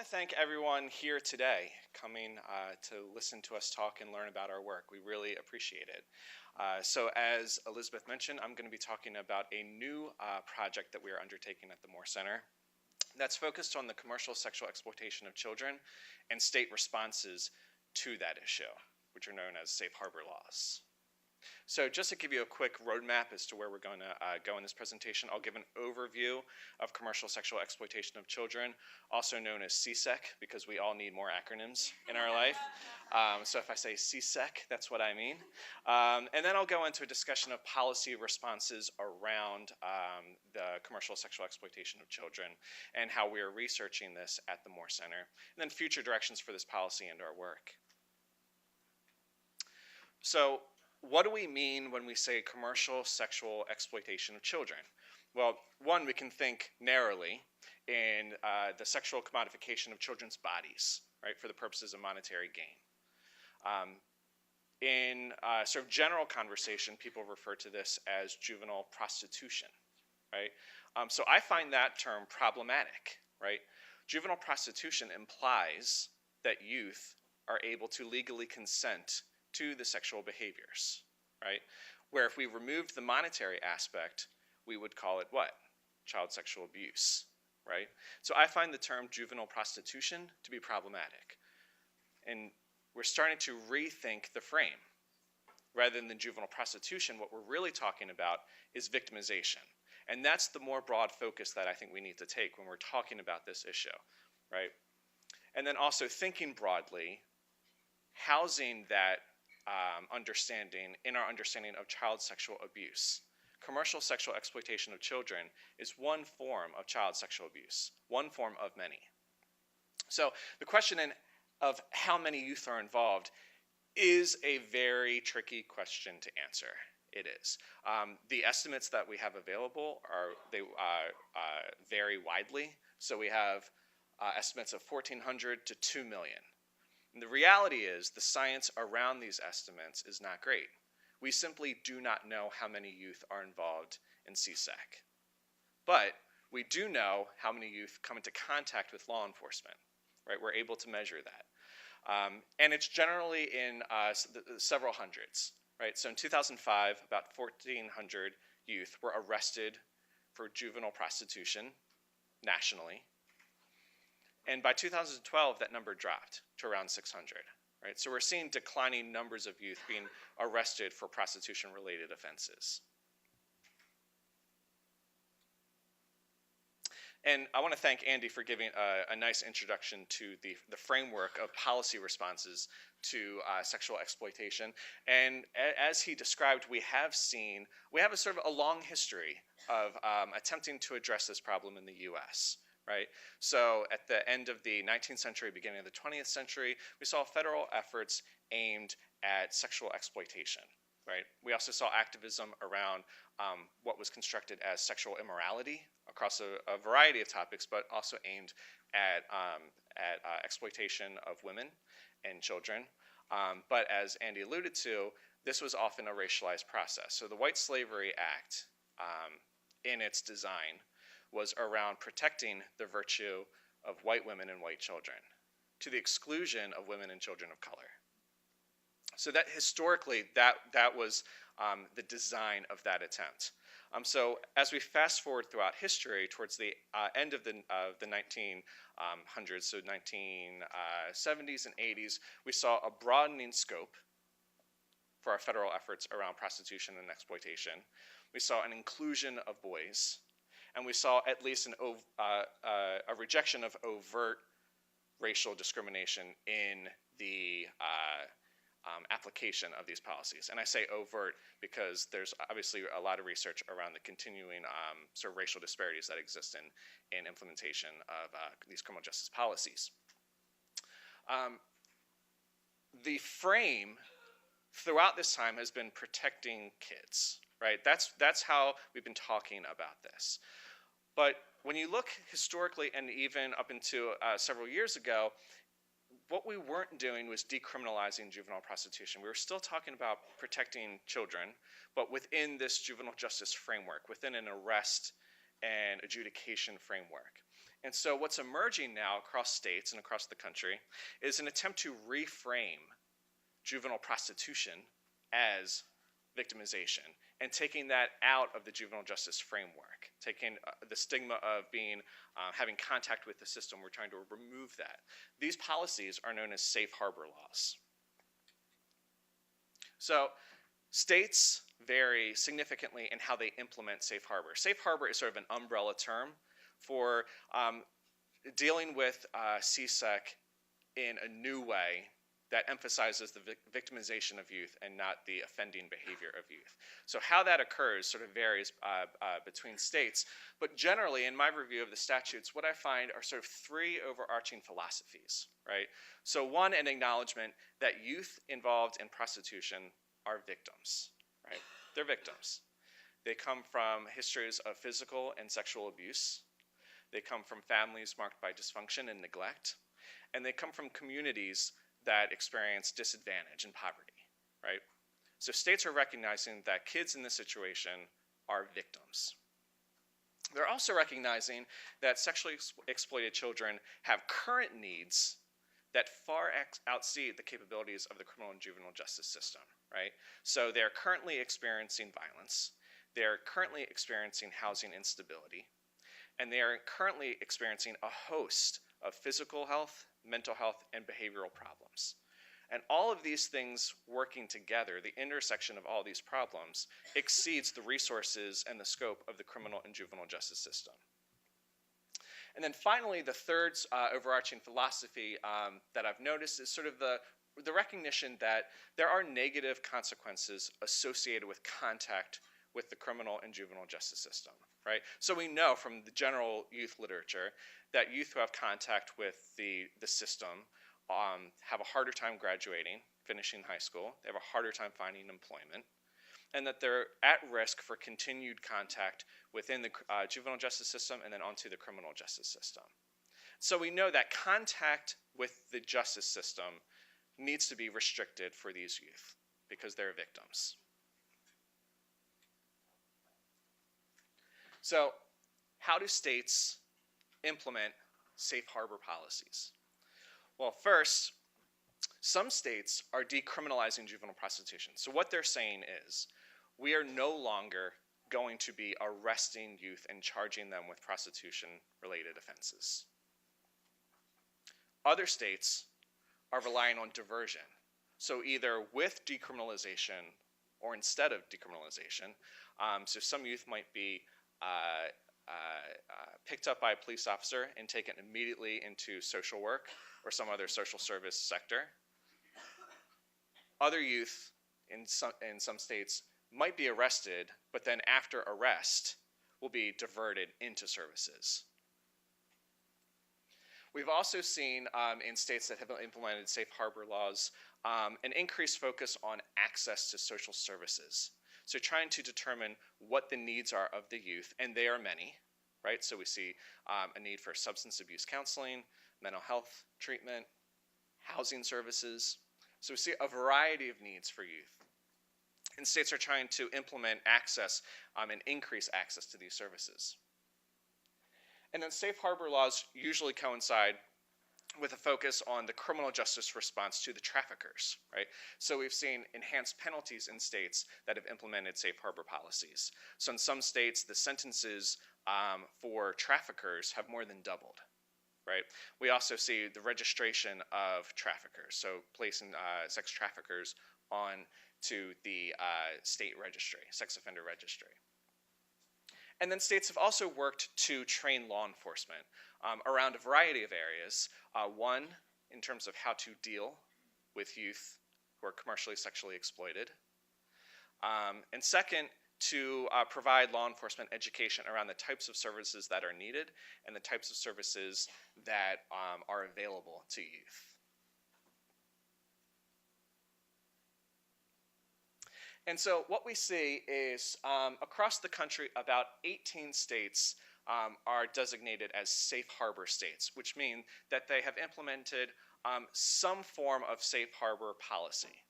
to thank everyone here today coming to listen to us talk and learn about our work. We really appreciate it. So as Elizabeth mentioned, I'm going to be talking about a new project that we are undertaking at the Moore Center that's focused on the commercial sexual exploitation of children and state responses to that issue, which are known as safe harbor laws. So just to give you a quick roadmap as to where we're going to go in this presentation, I'll give an overview of commercial sexual exploitation of children, also known as CSEC, because we all need more acronyms in our life. So if I say CSEC, that's what I mean. And then I'll go into a discussion of policy responses around the commercial sexual exploitation of children and how we are researching this at the Moore Center, and then future directions for this policy and our work. So what do we mean when we say commercial sexual exploitation of children? Well, one, we can think narrowly in the sexual commodification of children's bodies, right, for the purposes of monetary gain. In sort of general conversation, people refer to this as juvenile prostitution, right? So I find that term problematic, right? Juvenile prostitution implies that youth are able to legally consent to the sexual behaviors, right? Where if we removed the monetary aspect, we would call it what? Child sexual abuse, right? So I find the term juvenile prostitution to be problematic. And we're starting to rethink the frame. Rather than juvenile prostitution, what we're really talking about is victimization. And that's the more broad focus that I think we need to take when we're talking about this issue, right? And then also thinking broadly, housing that understanding in our understanding of child sexual abuse. Commercial sexual exploitation of children is one form of child sexual abuse, one form of many. So the question of how many youth are involved is a very tricky question to answer. It is. The estimates that we have available vary widely. So we have estimates of 1,400 to 2 million. And the reality is the science around these estimates is not great. We simply do not know how many youth are involved in CSEC. But we do know how many youth come into contact with law enforcement, right? We're able to measure that. And it's generally in several hundreds, right? So in 2005, about 1,400 youth were arrested for juvenile prostitution nationally. And by 2012, that number dropped to around 600, right? So we're seeing declining numbers of youth being arrested for prostitution-related offenses. And I want to thank Andy for giving a nice introduction to the framework of policy responses to sexual exploitation. And as he described, we have a sort of a long history of attempting to address this problem in the US. Right? So at the end of the 19th century, beginning of the 20th century, we saw federal efforts aimed at sexual exploitation. Right? We also saw activism around what was constructed as sexual immorality across a variety of topics, but also aimed at exploitation of women and children. But as Andy alluded to, this was often a racialized process. So the White Slavery Act, in its design, was around protecting the virtue of white women and white children to the exclusion of women and children of color. So that historically, that was the design of that attempt. So as we fast forward throughout history towards the end of the 1900s, so 1970s and 80s, we saw a broadening scope for our federal efforts around prostitution and exploitation. We saw an inclusion of boys. And we saw at least a rejection of overt racial discrimination in the application of these policies. And I say overt because there's obviously a lot of research around the continuing sort of racial disparities that exist in implementation of these criminal justice policies. The frame throughout this time has been protecting kids, right? That's how we've been talking about this. But when you look historically and even up into several years ago, what we weren't doing was decriminalizing juvenile prostitution. We were still talking about protecting children, but within this juvenile justice framework, within an arrest and adjudication framework. And so what's emerging now across states and across the country is an attempt to reframe juvenile prostitution as victimization and taking that out of the juvenile justice framework, taking the stigma of being having contact with the system. We're trying to remove that. These policies are known as safe harbor laws. So states vary significantly in how they implement safe harbor. Safe harbor is sort of an umbrella term for dealing with CSEC in a new way that emphasizes the victimization of youth and not the offending behavior of youth. So how that occurs sort of varies between states, but generally in my review of the statutes, what I find are sort of three overarching philosophies, right? So one, an acknowledgement that youth involved in prostitution are victims, right? They're victims. They come from histories of physical and sexual abuse. They come from families marked by dysfunction and neglect. And they come from communities that experience disadvantage and poverty, right? So states are recognizing that kids in this situation are victims. They're also recognizing that sexually exploited children have current needs that far exceed the capabilities of the criminal and juvenile justice system, right? So they're currently experiencing violence. They're currently experiencing housing instability. And they are currently experiencing a host of physical health, mental health, and behavioral problems. And all of these things working together, the intersection of all these problems, exceeds the resources and the scope of the criminal and juvenile justice system. And then finally, the third overarching philosophy that I've noticed is sort of the recognition that there are negative consequences associated with contact with the criminal and juvenile justice system, right? So we know from the general youth literature that youth who have contact with the system have a harder time graduating, finishing high school. They have a harder time finding employment, and that they're at risk for continued contact within the juvenile justice system and then onto the criminal justice system. So we know that contact with the justice system needs to be restricted for these youth because they're victims. So how do states implement safe harbor policies? Well, first, some states are decriminalizing juvenile prostitution. So what they're saying is, we are no longer going to be arresting youth and charging them with prostitution-related offenses. Other states are relying on diversion. So either with decriminalization or instead of decriminalization. So some youth might be picked up by a police officer and taken immediately into social work or some other social service sector. Other youth in some states might be arrested, but then after arrest will be diverted into services. We've also seen in states that have implemented safe harbor laws an increased focus on access to social services. So trying to determine what the needs are of the youth, and they are many, right? So we see a need for substance abuse counseling, mental health treatment, housing services. So we see a variety of needs for youth. And states are trying to implement access and increase access to these services. And then safe harbor laws usually coincide with a focus on the criminal justice response to the traffickers, right? So we've seen enhanced penalties in states that have implemented safe harbor policies. So in some states, the sentences for traffickers have more than doubled, right? We also see the registration of traffickers, so placing sex traffickers on to the state registry, sex offender registry. And then states have also worked to train law enforcement around a variety of areas. One, in terms of how to deal with youth who are commercially sexually exploited. And second, to provide law enforcement education around the types of services that are needed and the types of services that are available to youth. And so what we see is across the country, about 18 states are designated as safe harbor states, which mean that they have implemented some form of safe harbor policy.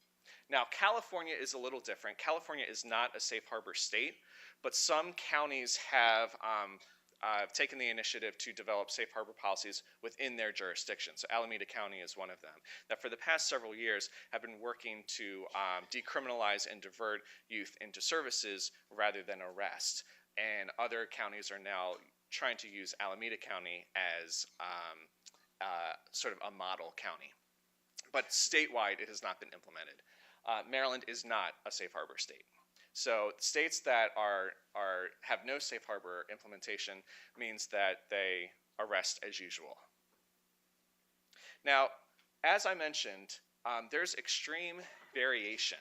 Now, California is a little different. California is not a safe harbor state, but some counties have taken the initiative to develop safe harbor policies within their jurisdiction. So Alameda County is one of them, that for the past several years have been working to decriminalize and divert youth into services rather than arrest. And other counties are now trying to use Alameda County as sort of a model county. But statewide, it has not been implemented. Maryland is not a safe harbor state. So states that have no safe harbor implementation means that they arrest as usual. Now, as I mentioned, there's extreme variation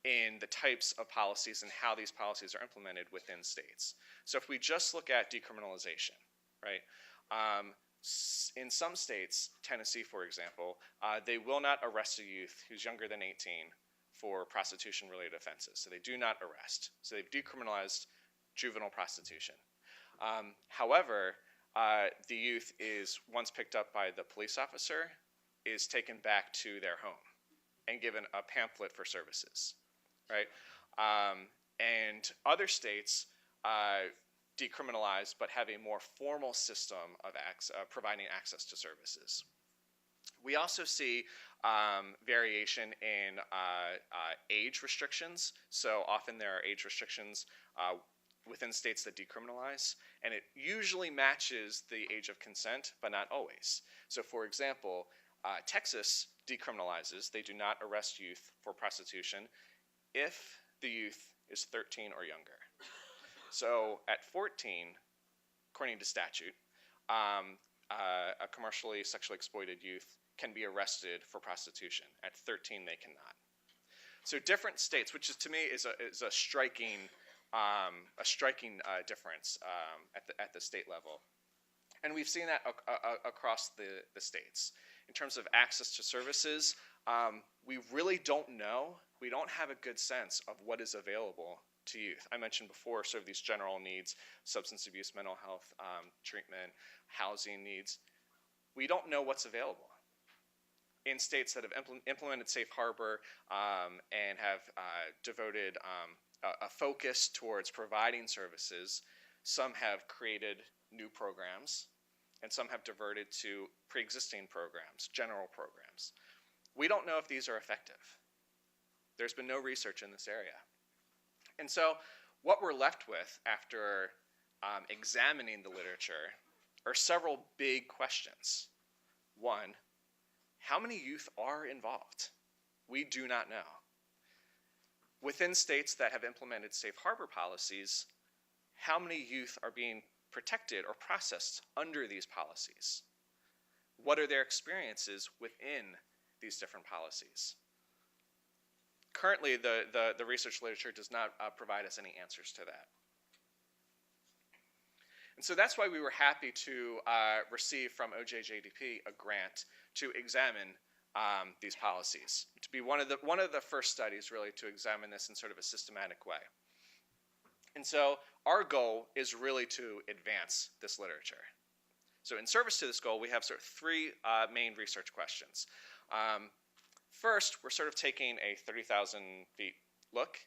in the types of policies and how these policies are implemented within states. So if we just look at decriminalization, right? In some states, Tennessee, for example, they will not arrest a youth who's younger than 18 for prostitution-related offenses. So they do not arrest. So they've decriminalized juvenile prostitution. However, the youth is, once picked up by the police officer, is taken back to their home and given a pamphlet for services, right? And other states decriminalize but have a more formal system of providing access to services. We also see variation in age restrictions. So often there are age restrictions within states that decriminalize, and it usually matches the age of consent, but not always. So for example, Texas decriminalizes. They do not arrest youth for prostitution if the youth is 13 or younger. So at 14, according to statute, a commercially sexually exploited youth can be arrested for prostitution. At 13, they cannot. So different states, which is, to me is a striking difference at the state level, and we've seen that across the states. In terms of access to services, we really don't know. We don't have a good sense of what is available to youth. I mentioned before sort of these general needs: substance abuse, mental health treatment, housing needs. We don't know what's available. In states that have implemented safe harbor and have devoted a focus towards providing services, some have created new programs, and some have diverted to pre-existing programs, general programs. We don't know if these are effective. There's been no research in this area. And so what we're left with after examining the literature are several big questions. One, how many youth are involved? We do not know. Within states that have implemented safe harbor policies, how many youth are being protected or processed under these policies? What are their experiences within these different policies? Currently, the research literature does not provide us any answers to that. And so that's why we were happy to receive from OJJDP a grant to examine these policies, to be one of the first studies really to examine this in sort of a systematic way. And so our goal is really to advance this literature. So in service to this goal, we have sort of three main research questions. First, we're sort of taking a 30,000 feet look.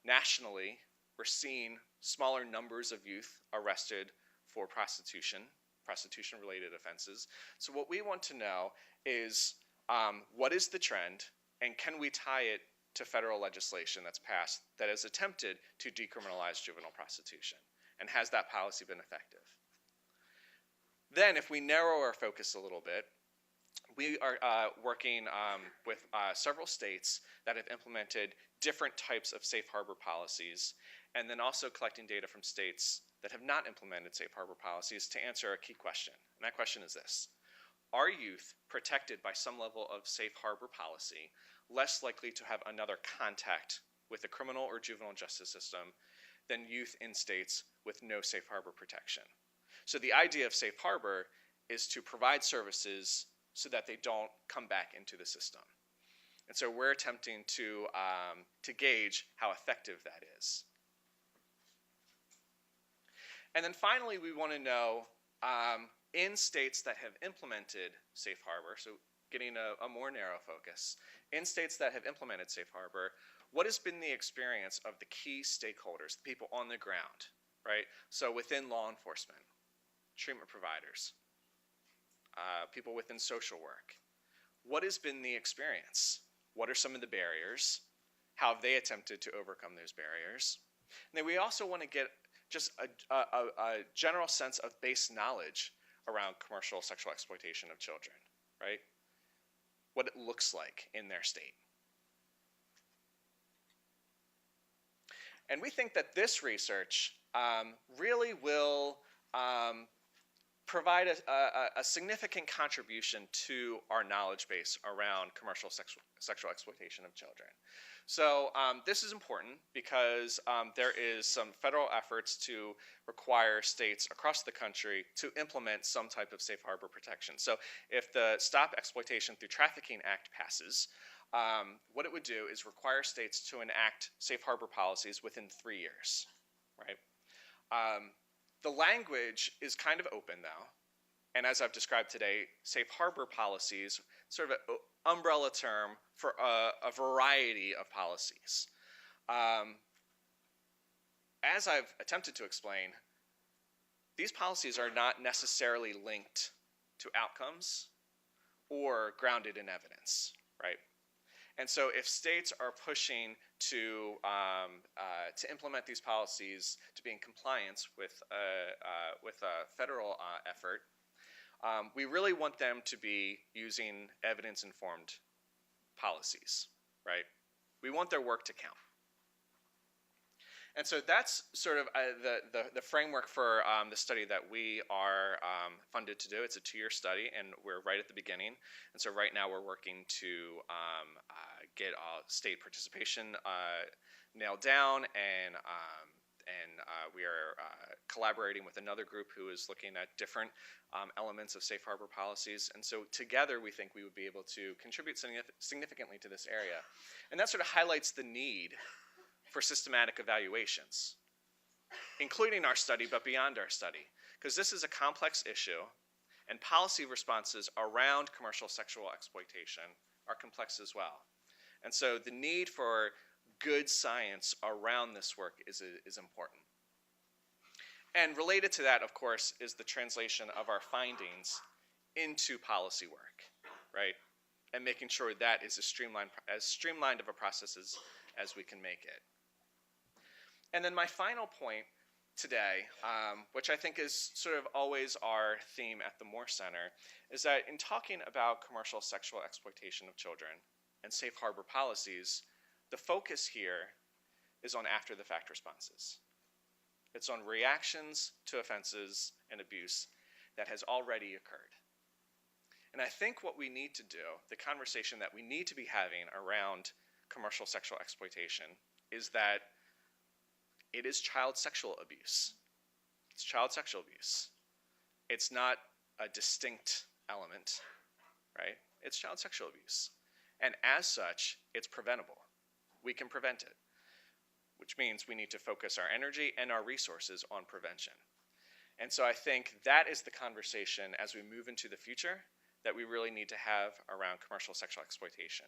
Nationally, we're seeing smaller numbers of youth arrested for prostitution-related offenses. So what we want to know is what is the trend, and can we tie it to federal legislation that's passed that has attempted to decriminalize juvenile prostitution? And has that policy been effective? Then, if we narrow our focus a little bit, we are working with several states that have implemented different types of safe harbor policies, and then also collecting data from states that have not implemented safe harbor policies to answer a key question. And that question is this: are youth protected by some level of safe harbor policy less likely to have another contact with the criminal or juvenile justice system than youth in states with no safe harbor protection? So the idea of safe harbor is to provide services so that they don't come back into the system. And so we're attempting to gauge how effective that is. And then finally, we want to know, in states that have implemented safe harbor, so getting a more narrow focus, in states that have implemented safe harbor, what has been the experience of the key stakeholders, the people on the ground? right? So within law enforcement, treatment providers, people within social work, what has been the experience? What are some of the barriers? How have they attempted to overcome those barriers? And then we also want to get just a general sense of base knowledge around commercial sexual exploitation of children, right? What it looks like in their state. And we think that this research really will provide a significant contribution to our knowledge base around commercial sexual exploitation of children. So this is important because there is some federal efforts to require states across the country to implement some type of safe harbor protection. So if the Stop Exploitation Through Trafficking Act passes, what it would do is require states to enact safe harbor policies within 3 years, right? The language is kind of open, though. And as I've described today, safe harbor policies, sort of an umbrella term for a variety of policies. As I've attempted to explain, these policies are not necessarily linked to outcomes or grounded in evidence, right? And so if states are pushing to implement these policies to be in compliance with a federal effort, we really want them to be using evidence-informed policies, right? We want their work to count. And so that's sort of the framework for the study that we are funded to do. It's a 2-year study, and we're right at the beginning. And so right now we're working to get state participation nailed down, and we are collaborating with another group who is looking at different elements of safe harbor policies. And so together we think we would be able to contribute significantly to this area. And that sort of highlights the need for systematic evaluations, including our study, but beyond our study, because this is a complex issue, and policy responses around commercial sexual exploitation are complex as well. And so the need for good science around this work is important. And related to that, of course, is the translation of our findings into policy work, right? And making sure that is as streamlined of a process as we can make it. And then my final point today, which I think is sort of always our theme at the Moore Center, is that in talking about commercial sexual exploitation of children and safe harbor policies, the focus here is on after-the-fact responses. It's on reactions to offenses and abuse that has already occurred. And I think what we need to do, the conversation that we need to be having around commercial sexual exploitation, is that it is child sexual abuse. It's child sexual abuse. It's not a distinct element, right? It's child sexual abuse. And as such, it's preventable. We can prevent it, which means we need to focus our energy and our resources on prevention. And so I think that is the conversation as we move into the future that we really need to have around commercial sexual exploitation,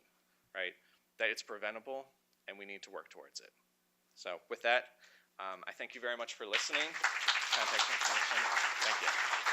right? That it's preventable and we need to work towards it. So with that, I thank you very much for listening. Contact information. Thank you.